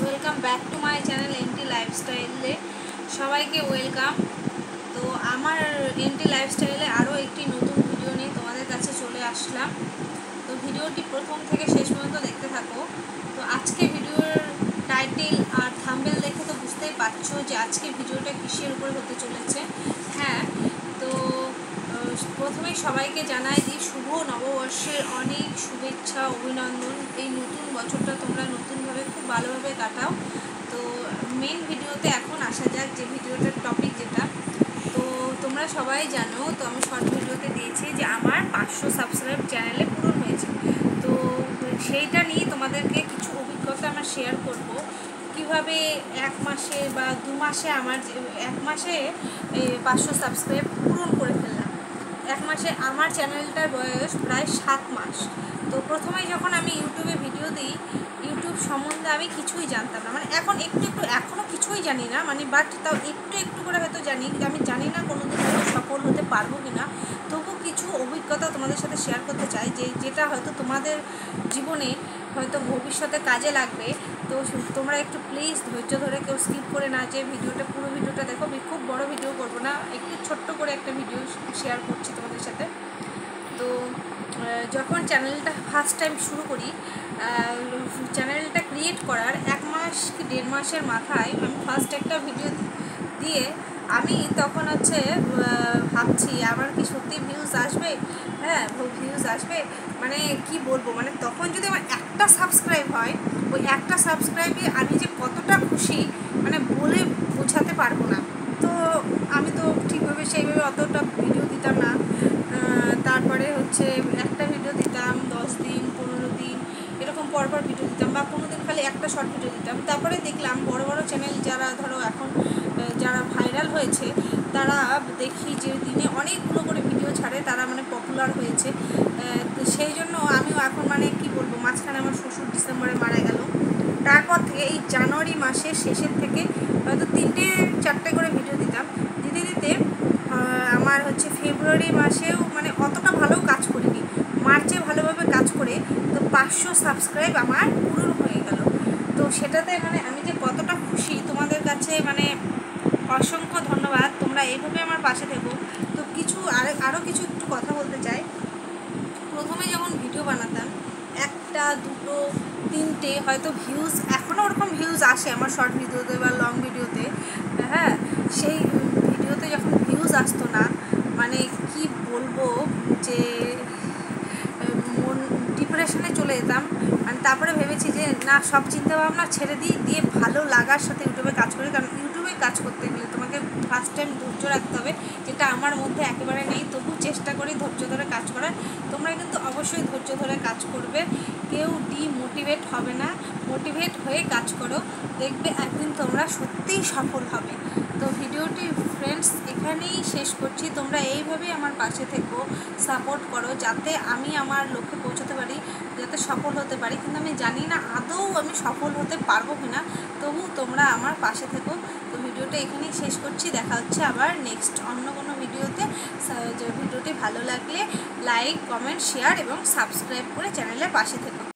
Welcome back to my channel MT লাইফস্টাইলে সবাইকে welcome. তো আমার এমটি লাইফস্টাইলে আরও একটি নতুন ভিডিও নিয়ে তোমাদের কাছে চলে আসলাম। তো ভিডিওটি প্রথম থেকে শেষ পর্যন্ত দেখতে থাকো। তো আজকে ভিডিওর টাইটেল আর থাম্বনেল দেখে তো বুঝতেই পারছো যে আজকে ভিডিওটা কিসের উপর হতে চলেছে। হ্যাঁ, তো প্রথমেই সবাইকে জানাই দিই শুভ নববর্ষের অনেক শুভেচ্ছা, অভিনন্দন। এই নতুন বছরটা তোমরা নতুনভাবে খুব ভালোভাবে কাটাও। তো মেন ভিডিওতে এখন আসা যাক, যে ভিডিওটার টপিক যেটা। তো তোমরা সবাই জানো, তো আমি শর্ট ভিডিওতে দিয়েছি যে আমার 500 সাবস্ক্রাইব চ্যানেলে পূরণ হয়েছে। তো সেইটা নিয়ে তোমাদেরকে কিছু অভিজ্ঞতা আমার শেয়ার করব। কিভাবে এক মাসে বা 2 মাসে আমার এক মাসে 500 সাবস্ক্রাইব পূরণ করে ফেললাম। এক মাসে আমার চ্যানেলটার বয়স প্রায় 7 মাস। তো প্রথমে যখন আমি ইউটিউবে ভিডিও দিই, ইউটিউব সম্বন্ধে আমি কিছুই জানতাম না, মানে এখন একটু এখনও কিছুই জানি না, মানে বাট তাও একটু করে হয়তো জানি। আমি জানি না কোনোদিন হয়তো সফল হতে পারবো কি না, তবু কিছু অভিজ্ঞতা তোমাদের সাথে শেয়ার করতে চাই, যেটা হয়তো তোমাদের জীবনে হয়তো ভবিষ্যতে কাজে লাগবে। তো তোমরা একটু প্লিজ ধৈর্য ধরে, কেউ স্কিপ করে না যে ভিডিওটা, পুরো ভিডিওটা দেখো। খুব বড় ভিডিও করবো না, একটু ছোট্ট করে একটা ভিডিও শেয়ার করছি তোমাদের সাথে। তো যখন চ্যানেলটা ফার্স্ট টাইম শুরু করি, চ্যানেলটা ক্রিয়েট করার 1 মাস কি 1.5 মাসের মাথায় আমি ফার্স্ট একটা ভিডিও দিয়ে আমি তখন ভাবছি আমার কি সত্যি ভিউজ আসবে। হ্যাঁ, ভিউজ আসবে, মানে কি বলবো, মানে তখন যদি আমার একটা সাবস্ক্রাইব হয়, ওই একটা সাবস্ক্রাইবে আমি যে কতটা খুশি, মানে বলে বোঝাতে পারবো না। তো আমি তো ঠিকভাবে সেইভাবে অতটা ভিডিও দিতাম না। তারপরে একটা ভিডিও দিতাম 10 দিন 15 দিন এরকম পরপর ভিডিও দিতাম, বা কোনো দিন খালি একটা শর্ট ভিডিও দিতাম। তারপরে দেখলাম বড় বড় চ্যানেল যারা ধরো এখন যারা ভাইরাল হয়েছে, তারা দেখি যে দিনে অনেকগুলো করে ভিডিও ছাড়ে, তারা মানে পপুলার হয়েছে। তো সেই জন্য আমিও এখন মানে কি বলবো, মাঝখানে আমার শ্বশুর ডিসেম্বরে মারা গেল। তারপর থেকে এই জানুয়ারি মাসের শেষের থেকে হয়তো 3-4টে করে ভিডিও দিতাম। দিতে দিতে আমার ফেব্রুয়ারি মাসেও মানে অতটা ভালো কাজ করিনি, মার্চে ভালোভাবে কাজ করে তো 500 সাবস্ক্রাইব আমার পূরণ হয়ে গেল। তো সেটাতে মানে আমি যে কতটা খুশি, তোমাদের কাছে মানে অসংখ্য ধন্যবাদ। তোমরা এইভাবে আমার পাশে থেকো। তো আরও কিছু একটু কথা বলতে চাই। প্রথমে যখন ভিডিও বানাতাম, 1টা 2টো 3টে হয়তো ভিউজ, এখনও ওরকম ভিউজ আসে আমার শর্ট ভিডিওতে বা লং ভিডিওতে। হ্যাঁ, সেই ভিডিওতে যখন ভিউজ আসতো না, মানে কি বলবো যে মন ডিপ্রেশনে চলে যেতাম। মানে তারপরে ভেবেছি যে না, সব চিন্তাভাবনা ছেড়ে দিয়ে ভালো লাগার সাথে ইউটিউবে কাজ করি। কারণ ইউটিউবে কাজ করতে গেলে তোমাকে ফার্স্ট টাইম ধৈর্য রাখতে হবে, যেটা আমার মধ্যে একেবারে নেই। তবু চেষ্টা করি ধৈর্য ধরে কাজ করার। তোমরা কিন্তু অবশ্যই ধৈর্য ধরে কাজ করবে, কেউ ডিমোটিভেট হবে না, মোটিভেট হয়ে কাজ করো, দেখবে একদিন তোমরা সত্যিই সফল হবে। তো ভিডিওটি ফ্রেন্ডস এখানেই শেষ করছি। তোমরা এইভাবেই আমার পাশে থেকো, সাপোর্ট করো, যাতে আমি আমার লক্ষ্যে পৌঁছাতে পারি, যাতে সফল হতে পারি। কিন্তু আমি জানি না আদৌ আমি সফল হতে পারবো কিনা, তবু তোমরা আমার পাশে থেকো। তো ভিডিওটা এখানেই শেষ করছি, দেখা হচ্ছে আবার নেক্সট অন্য কোনো ভিডিওতে। ভিডিওটি ভালো লাগলে লাইক, কমেন্ট, শেয়ার এবং সাবস্ক্রাইব করে চ্যানেলের পাশে থেকো।